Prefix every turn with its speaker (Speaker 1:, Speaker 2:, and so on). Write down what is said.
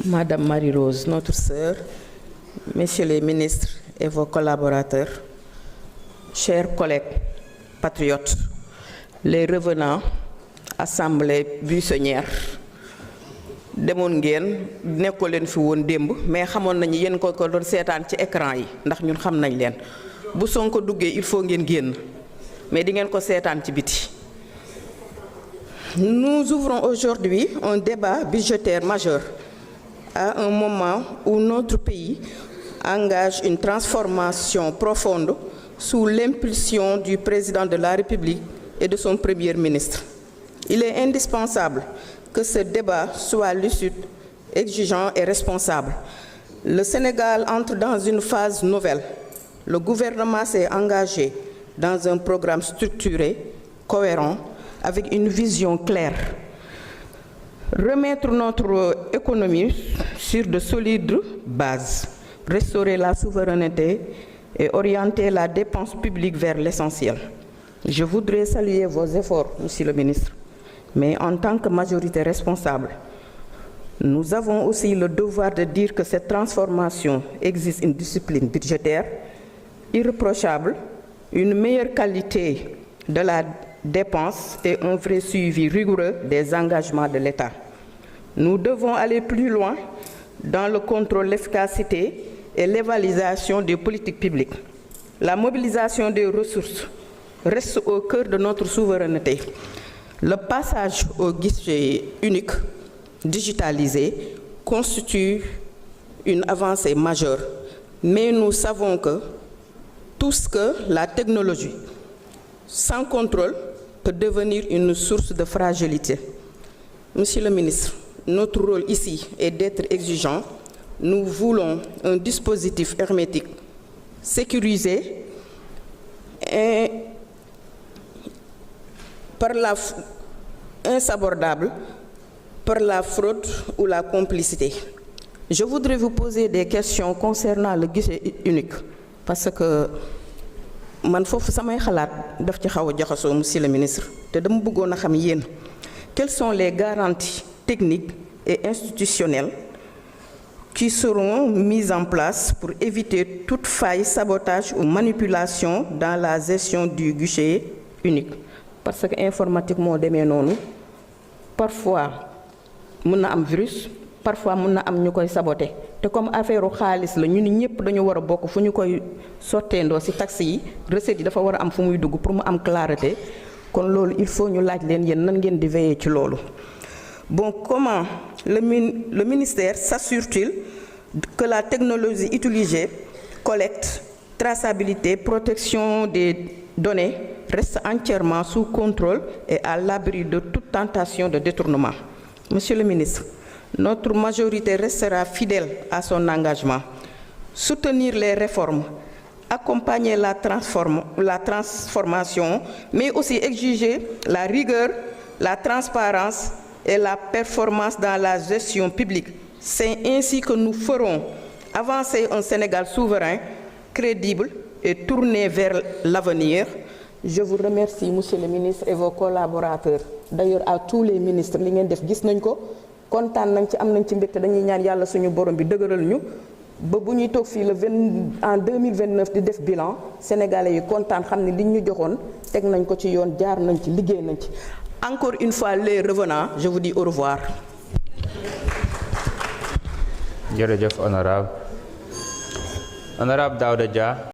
Speaker 1: Madame Marie-Rose, notre sœur, Messieurs les ministres et vos collaborateurs, chers collègues patriotes, les revenants, assemblée buissonnière, demoon ngeen nekkoo leen fi woon démb mais xamoon nañu yéen ko doon seetaan ci écran yi ndax ñun xam nañ leen bu Sonko duggee il faut ngeen génn mais di ngeen ko seetaan ci biti. Nous ouvrons aujourd'hui un débat budgétaire majeur à un moment où notre pays engage une transformation profonde sous l'impulsion du président de la République et de son premier ministre. Il est indispensable que ce débat soit lucide, exigeant et responsable. Le Sénégal entre dans une phase nouvelle. Le gouvernement s'est engagé dans un programme structuré, cohérent, avec une vision claire. Remettre notre économie sur de solides bases, restaurer la souveraineté et orienter la dépense publique vers l'essentiel. Je voudrais saluer vos efforts, Monsieur le ministre, mais en tant que majorité responsable, nous avons aussi le devoir de dire que cette transformation exige une discipline budgétaire irréprochable, une meilleure qualité de la dépense et un vrai suivi rigoureux des engagements de l'État. Nous devons aller plus loin dans le contrôle, l'efficacité et l'évaluation des politiques publiques. La mobilisation des ressources reste au cœur de notre souveraineté. Le passage au guichet unique digitalisé constitue une avancée majeure, mais nous savons que tout ce que la technologie, sans contrôle, peut devenir une source de fragilité. Monsieur le ministre, notre rôle ici est d'être exigeant. Nous voulons un dispositif hermétique, sécurisé et insabordable par la fraude ou la complicité. Je voudrais vous poser des questions concernant le guichet unique parce que man fofu samay xalaat daf ci xaw a jaxasoo monsieur le ministre te dama bëggoon a xam yéen quelles sont les garanties techniques et institutionnelles qui seront mises en place pour éviter toute faille, sabotage ou manipulation dans la gestion du guichet unique. Parce que informatique moo demee noonu parfois mën na am virus parfois mën na am ñu koy saboter te comme affaire xaalis la ñu ni ñëpp dañu war a bokk fu ñu koy sotteendoo ci taxes yi recettes yi dafa war a am fu muy dugg pour mu am clarté kon loolu il faut ñu laaj leen yéen nan ngeen di veiller ci loolu. Bon, comment le ministère s'assure-t-il que la technologie utilisée, collecte, traçabilité, protection des données reste entièrement sous contrôle et à l'abri de toute tentation de détournement? Monsieur le ministre, notre majorité restera fidèle à son engagement. Soutenir les réformes, accompagner la transformation, mais aussi exiger la rigueur, la transparence et la performance dans la gestion publique. C'est ainsi que nous ferons avancer un Sénégal souverain, crédible et tourné vers l'avenir. Je vous remercie, Monsieur le ministre, et vos collaborateurs. D'ailleurs, à tous les ministres, li ngeen def gis nañ ko kontaan nañ ci am nañ ci mbégte dañuy ñaan yàlla suñu borom bi dëgëral ñu ba bu ñuy toog fii en 2029 di def bilan sénégalais yi kontaan xam ne liñ ñu joxoon teg nañ ko ci yoon jaar nañ ci liggéey nañ ci. Encore une fois, les revenants, je vous dis au revoir.
Speaker 2: Jërëjëf honorable Daouda Dia.